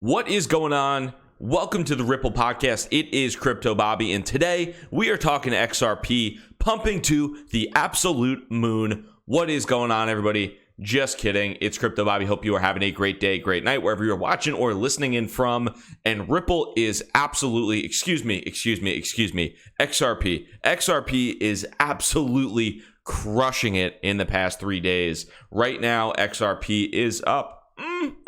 What is going on? Welcome to the Ripple Podcast. It is Crypto Bobby, and today we are talking XRP pumping to the absolute moon. What is going on, everybody? Just kidding. It's Crypto Bobby. Hope you are having a great day, great night, wherever you're watching or listening in from. And Ripple is absolutely, XRP is absolutely crushing it in the past 3 days. Right now, XRP is up.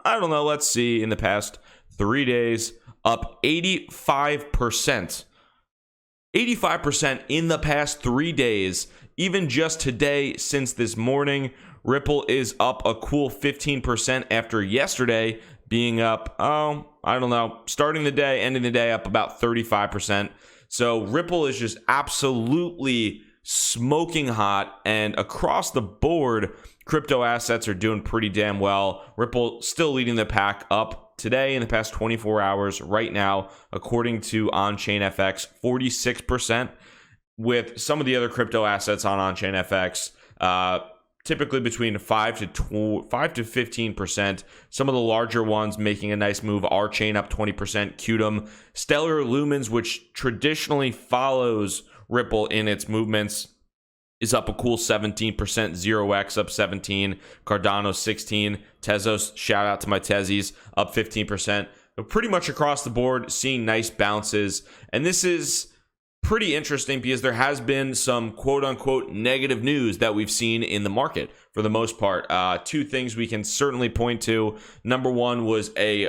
I don't know. Let's see. In the past 3 days, up 85%. 85% in the past 3 days. Even just today, since this morning, Ripple is up a cool 15% after yesterday being up, I don't know, starting the day, ending the day up about 35%. So Ripple is just absolutely smoking hot, and across the board, crypto assets are doing pretty damn well. Ripple still leading the pack up today in the past 24 hours right now, according to On-Chain FX, 46%, with some of the other crypto assets on On-Chain FX, typically between 5 to 15%. Some of the larger ones making a nice move. Our-Chain up 20%, Qtum, Stellar Lumens, which traditionally follows Ripple in its movements, is up a cool 17%. 0x up 17, Cardano 16, Tezos, shout out to my Tezies, up 15%. But pretty much across the board, seeing nice bounces. And this is pretty interesting because there has been some quote-unquote negative news that we've seen in the market for the most part. Two things we can certainly point to. Number one was a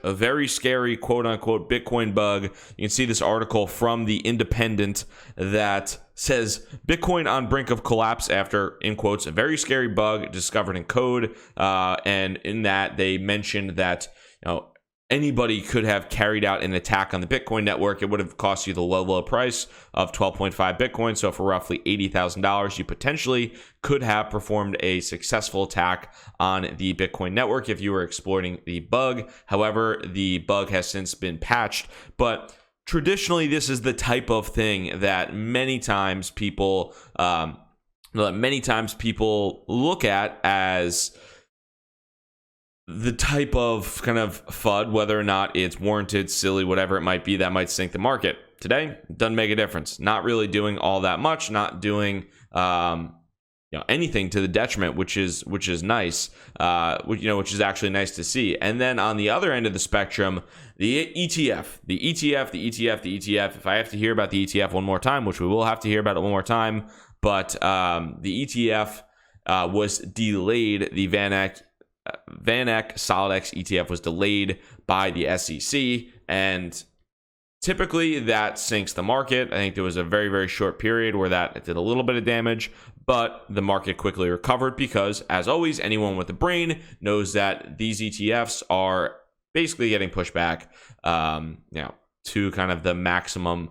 very scary quote-unquote Bitcoin bug. You can see this article from The Independent that says Bitcoin on brink of collapse after, in quotes, a very scary bug discovered in code. And in that, they mentioned that anybody could have carried out an attack on the Bitcoin network. It would have cost you the low price of 12.5 Bitcoin. So for roughly $80,000, you potentially could have performed a successful attack on the Bitcoin network if you were exploiting the bug. However, the bug has since been patched. But traditionally, this is the type of thing that many times people look at as the type of kind of FUD, whether or not it's warranted, silly, whatever it might be, that might sink the market. Today, doesn't make a difference. Not really doing all that much, not doing anything to the detriment, which is nice, which is actually nice to see. And then on the other end of the spectrum, the ETF. If I have to hear about the ETF one more time, which we will have to hear about it one more time, but the ETF was delayed. The VanEck SolidX ETF was delayed by the SEC, and typically that sinks the market. I think there was a very, very short period where that did a little bit of damage, but the market quickly recovered because, as always, anyone with a brain knows that these ETFs are basically getting pushed back, to kind of the maximum.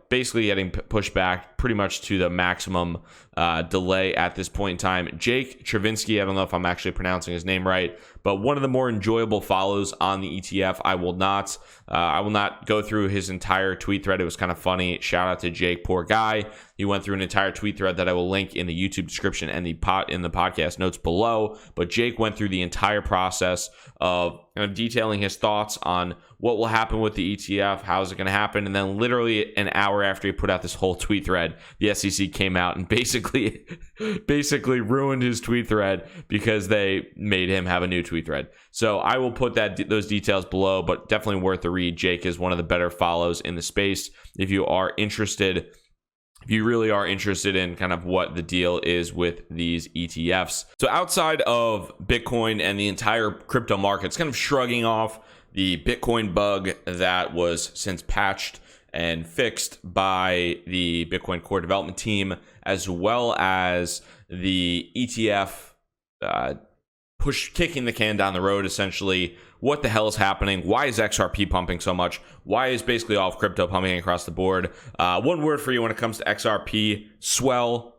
Basically getting pushed back pretty much to the maximum delay at this point in time. Jake Chervinsky, I don't know if I'm actually pronouncing his name right, but one of the more enjoyable follows on the ETF. I will not go through his entire tweet thread. It was kind of funny. Shout out to Jake, poor guy. He went through an entire tweet thread that I will link in the YouTube description and in the podcast notes below. But Jake went through the entire process of detailing his thoughts on what will happen with the ETF, how is it going to happen, and then literally an hour after he put out this whole tweet thread, the SEC came out and basically ruined his tweet thread because they made him have a new tweet thread. So I will put those details below, but definitely worth the read. Jake is one of the better follows in the space. If you really are interested in kind of what the deal is with these ETFs. So outside of Bitcoin and the entire crypto markets kind of shrugging off the Bitcoin bug that was since patched and fixed by the Bitcoin core development team, as well as the ETF kicking the can down the road, essentially. What the hell is happening? Why is XRP pumping so much? Why is basically all of crypto pumping across the board? One word for you when it comes to XRP: swell.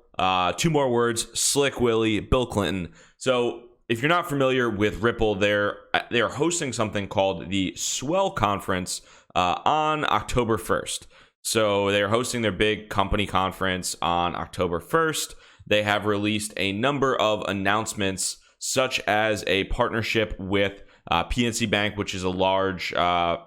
Two more words: Slick Willie, Bill Clinton. So if you're not familiar with Ripple, they're hosting something called the Swell Conference on October 1st. So they're hosting their big company conference on October 1st. They have released a number of announcements, such as a partnership with PNC Bank, which is a large kind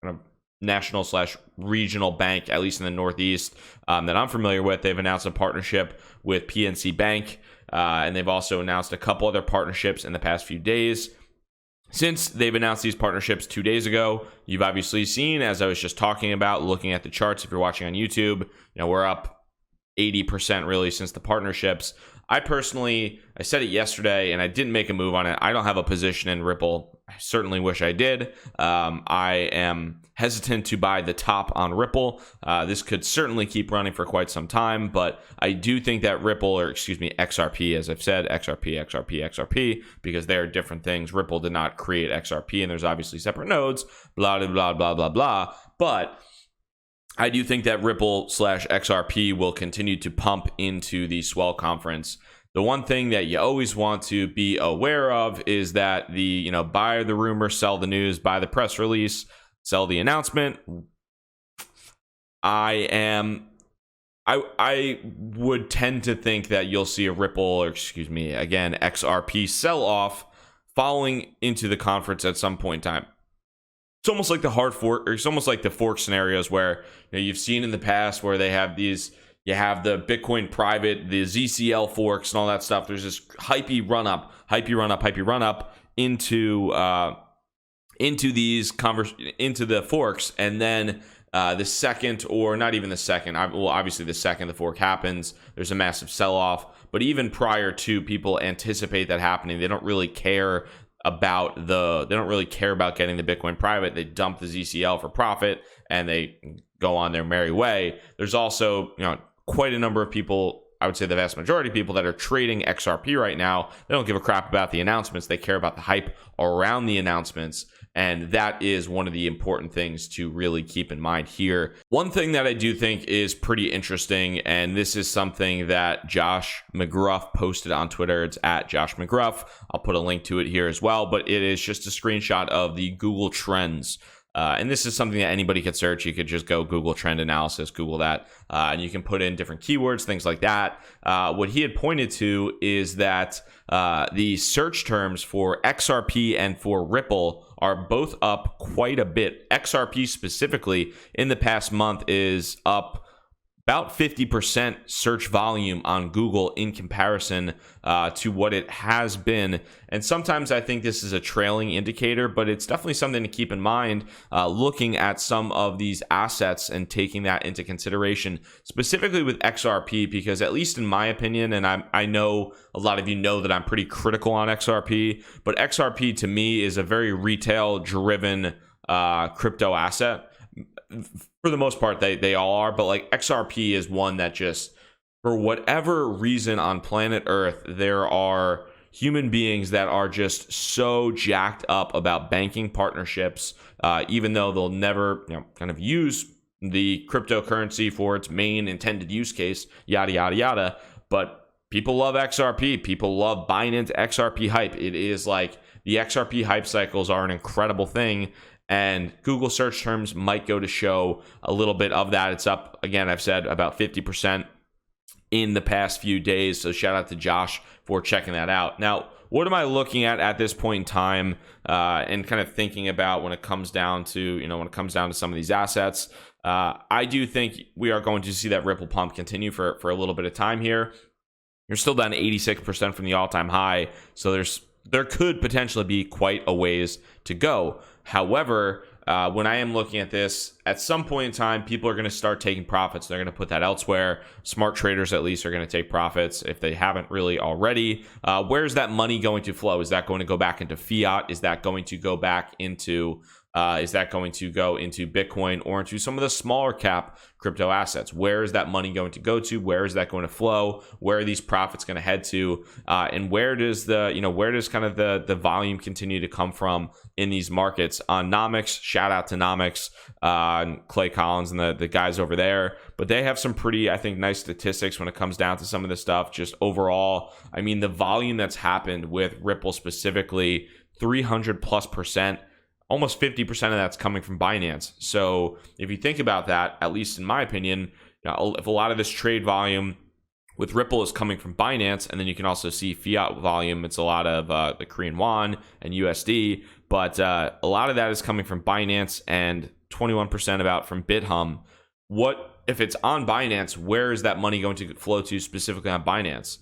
of national slash regional bank, at least in the Northeast, that I'm familiar with. They've announced a partnership with PNC Bank, and they've also announced a couple other partnerships in the past few days. Since they've announced these partnerships 2 days ago, you've obviously seen, as I was just talking about, looking at the charts, if you're watching on YouTube, we're up 80% really since the partnerships. I said it yesterday and I didn't make a move on it. I don't have a position in Ripple. I certainly wish I did. I am hesitant to buy the top on Ripple. This could certainly keep running for quite some time, but I do think that Ripple, or excuse me, XRP, as I've said, XRP, because they are different things. Ripple did not create XRP, and there's obviously separate nodes, blah, blah, blah, blah, blah, blah. But I do think that Ripple / XRP will continue to pump into the Swell conference. The one thing that you always want to be aware of is that the, buy the rumor, sell the news, buy the press release, sell the announcement. I would tend to think that you'll see a Ripple, or excuse me, again, XRP sell off falling into the conference at some point in time. It's almost like the hard fork, or it's almost like the fork scenarios where you've seen in the past where they have these, you have the Bitcoin private, the ZCL forks and all that stuff. There's this hypey run up into the forks, and then the second, or not even the second, obviously the second the fork happens, there's a massive sell off. But even prior to, people anticipate that happening. They don't really care about getting the Bitcoin private. They dump the ZCL for profit and they go on their merry way. There's also, quite a number of people, I would say the vast majority of people, that are trading XRP right now. They don't give a crap about the announcements. They care about the hype around the announcements. And that is one of the important things to really keep in mind here. One thing that I do think is pretty interesting, and this is something that Josh McGruff posted on Twitter. It's at Josh McGruff. I'll put a link to it here as well, but it is just a screenshot of the Google Trends. And this is something that anybody could search. You could just go Google Trend Analysis, Google that, and you can put in different keywords, things like that. What he had pointed to is that the search terms for XRP and for Ripple are both up quite a bit. XRP specifically in the past month is up about 50% search volume on Google in comparison to what it has been. And sometimes I think this is a trailing indicator, but it's definitely something to keep in mind looking at some of these assets and taking that into consideration, specifically with XRP, because at least in my opinion, and I know a lot of you know that I'm pretty critical on XRP, but XRP to me is a very retail-driven crypto asset. For the most part, they all are, but like XRP is one that just, for whatever reason on planet Earth, there are human beings that are just so jacked up about banking partnerships, even though they'll never kind of use the cryptocurrency for its main intended use case, yada, yada, yada. But people love XRP. People love buying into XRP hype. It is like the XRP hype cycles are an incredible thing. And Google search terms might go to show a little bit of that. It's up, again, I've said about 50% in the past few days. So shout out to Josh for checking that out. Now, what am I looking at this point in time and kind of thinking about when it comes down to, some of these assets? I do think we are going to see that Ripple pump continue for a little bit of time here. You're still down 86% from the all-time high. So there could potentially be quite a ways to go. However, when I am looking at this, at some point in time, people are going to start taking profits. They're going to put that elsewhere. Smart traders, at least, are going to take profits if they haven't really already. Where's that money going to flow? Is that going to go back into fiat? Is that going to go back into Bitcoin or into some of the smaller cap crypto assets? Where is that money going to go to? Where is that going to flow? Where are these profits going to head to? And where does kind of the volume continue to come from in these markets? On Nomics, shout out to Nomics, and Clay Collins and the guys over there. But they have some pretty, I think, nice statistics when it comes down to some of this stuff. Just overall, I mean, the volume that's happened with Ripple specifically, 300+%. Almost 50% of that's coming from Binance. So if you think about that, at least in my opinion, if a lot of this trade volume with Ripple is coming from Binance, and then you can also see fiat volume, it's a lot of the Korean won and USD. but a lot of that is coming from Binance and 21% about from BitHum. What if it's on Binance? Where is that money going to flow to specifically on Binance?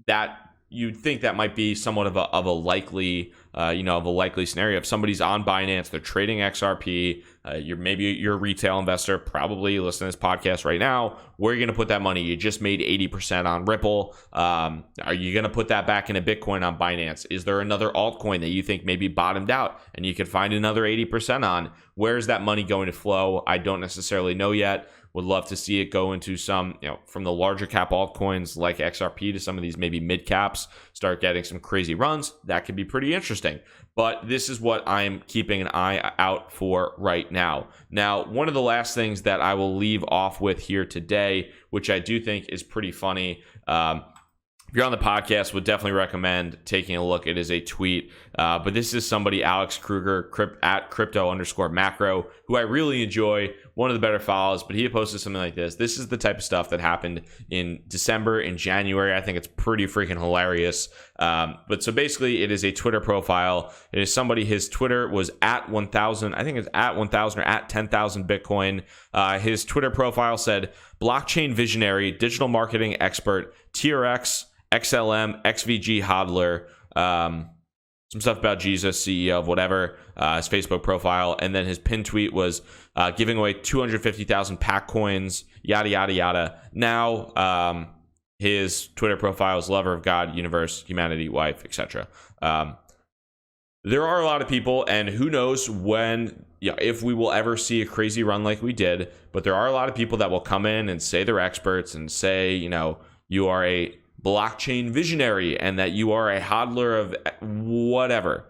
That you'd think that might be somewhat of a likely scenario. If somebody's on Binance, they're trading XRP, you're a retail investor, probably listening to this podcast right now. Where are you going to put that money? You just made 80% on Ripple. Are you going to put that back into Bitcoin on Binance? Is there another altcoin that you think maybe bottomed out and you could find another 80% on? Where's that money going to flow? I don't necessarily know yet. Would love to see it go into some, from the larger cap altcoins like XRP to some of these maybe mid caps, start getting some crazy runs. That could be pretty interesting. But this is what I'm keeping an eye out for right now. Now, one of the last things that I will leave off with here today, which I do think is pretty funny, if you're on the podcast, would definitely recommend taking a look. It is a tweet, but this is somebody, Alex Kruger, at crypto_macro, who I really enjoy, one of the better follows, but he posted something like this. This is the type of stuff that happened in December, in January. I think it's pretty freaking hilarious. But so basically, it is a Twitter profile. It is somebody, his Twitter was at 1,000. I think it's at 1,000 or at 10,000 Bitcoin. His Twitter profile said, blockchain visionary, digital marketing expert, TRX, XLM, XVG hodler, some stuff about Jesus, CEO of whatever, his Facebook profile, and then his pin tweet was giving away 250,000 pack coins, yada, yada, yada. Now, his Twitter profile is lover of God, universe, humanity, wife, etc. There are a lot of people, and who knows when, if we will ever see a crazy run like we did, but there are a lot of people that will come in and say they're experts and say, you are a blockchain visionary and that you are a hodler of whatever.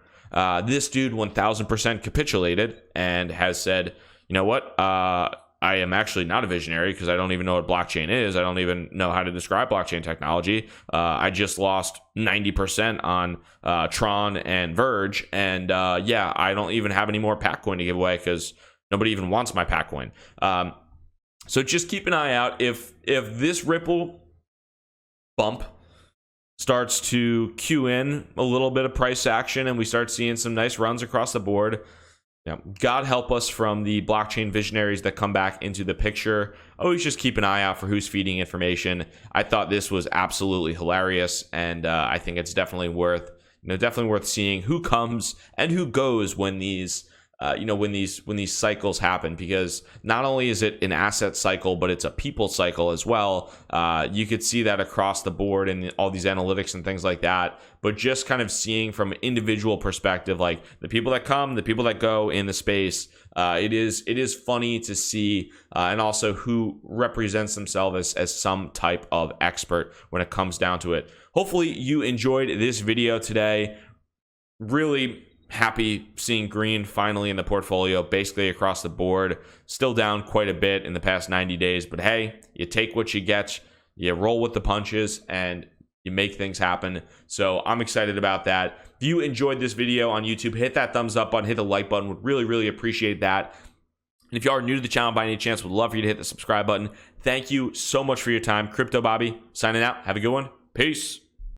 This dude 1000% capitulated and has said, you know what, I am actually not a visionary because I don't even know what blockchain is. I don't even know how to describe blockchain technology. I just lost 90% on Tron and Verge, and I don't even have any more Packcoin to give away because nobody even wants my Packcoin. So just keep an eye out. If this Ripple bump starts to cue in a little bit of price action and we start seeing some nice runs across the board, God help us from the blockchain visionaries that come back into the picture. Always just keep an eye out for who's feeding information. I thought this was absolutely hilarious, and I think it's definitely worth seeing who comes and who goes when these when these cycles happen, because not only is it an asset cycle, but it's a people cycle as well. You could see that across the board in all these analytics and things like that, but just kind of seeing from an individual perspective, like the people that come, the people that go in the space, it is funny to see, and also who represents themselves as some type of expert when it comes down to it. Hopefully you enjoyed this video today. Really happy seeing green finally in the portfolio, basically across the board. Still down quite a bit in the past 90 days, but hey, you take what you get, you roll with the punches, and you make things happen. So I'm excited about that. If you enjoyed this video on YouTube, hit that thumbs up button, hit the like button. Would really, really appreciate that. And if you are new to the channel by any chance, would love for you to hit the subscribe button. Thank you so much for your time. Crypto Bobby signing out. Have a good one. Peace.